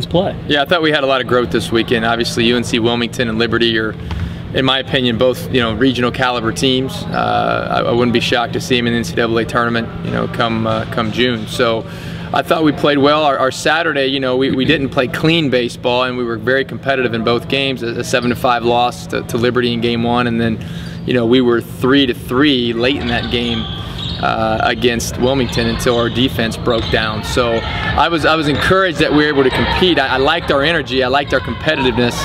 play. Yeah, I thought we had a lot of growth this weekend. Obviously, UNC-Wilmington and Liberty are, in my opinion, both regional caliber teams. I wouldn't be shocked to see them in the NCAA tournament, come June. So I thought we played well. Our Saturday, we didn't play clean baseball, and we were very competitive in both games. A 7-5 loss to Liberty in game one, and then we were 3-3 late in that game against Wilmington until our defense broke down. So I was encouraged that we were able to compete. I liked our energy, I liked our competitiveness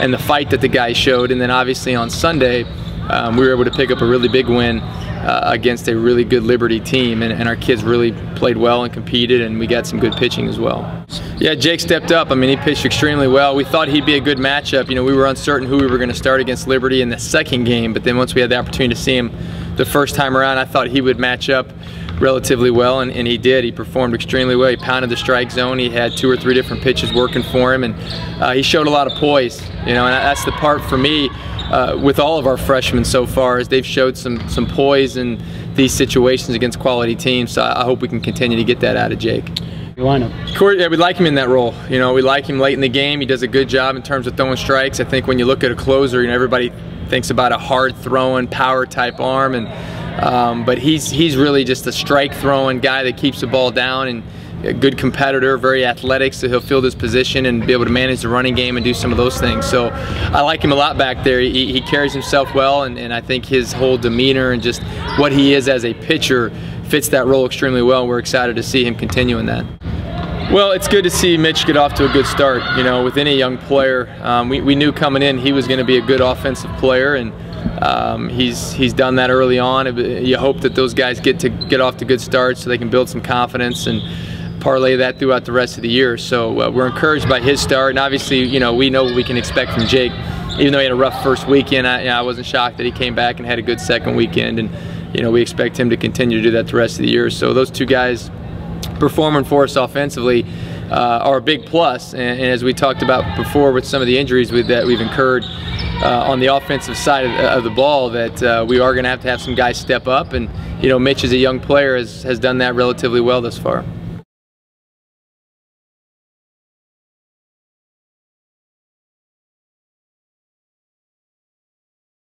and the fight that the guys showed. And then obviously on Sunday, we were able to pick up a really big win against a really good Liberty team, and our kids really played well and competed, and we got some good pitching as well. Yeah, Jake stepped up. I mean, he pitched extremely well. We thought he'd be a good matchup. We were uncertain who we were going to start against Liberty in the second game, but then once we had the opportunity to see him the first time around, I thought he would match up relatively well, and he did. He performed extremely well. He pounded the strike zone. He had 2 or 3 different pitches working for him, and he showed a lot of poise. And that's the part for me with all of our freshmen so far, is they've showed some poise in these situations against quality teams. So I hope we can continue to get that out of Jake. Your lineup. Yeah, we like him in that role. We like him late in the game. He does a good job in terms of throwing strikes. I think when you look at a closer, everybody thinks about a hard throwing, power type arm, and but he's really just a strike throwing guy that keeps the ball down, and a good competitor, very athletic, so he'll field his position and be able to manage the running game and do some of those things. So I like him a lot back there. He carries himself well, and I think his whole demeanor and just what he is as a pitcher fits that role extremely well. We're excited to see him continuing that. Well, it's good to see Mitch get off to a good start. With any young player, we knew coming in he was going to be a good offensive player, and he's done that early on. You hope that those guys get off to good starts so they can build some confidence and parlay that throughout the rest of the year. So we're encouraged by his start, and obviously, we know what we can expect from Jake. Even though he had a rough first weekend, I wasn't shocked that he came back and had a good second weekend, and we expect him to continue to do that the rest of the year. So those two guys performing for us offensively are a big plus, and as we talked about before with some of the injuries that we've incurred on the offensive side of the ball, that we are going to have some guys step up, and Mitch as a young player has done that relatively well thus far.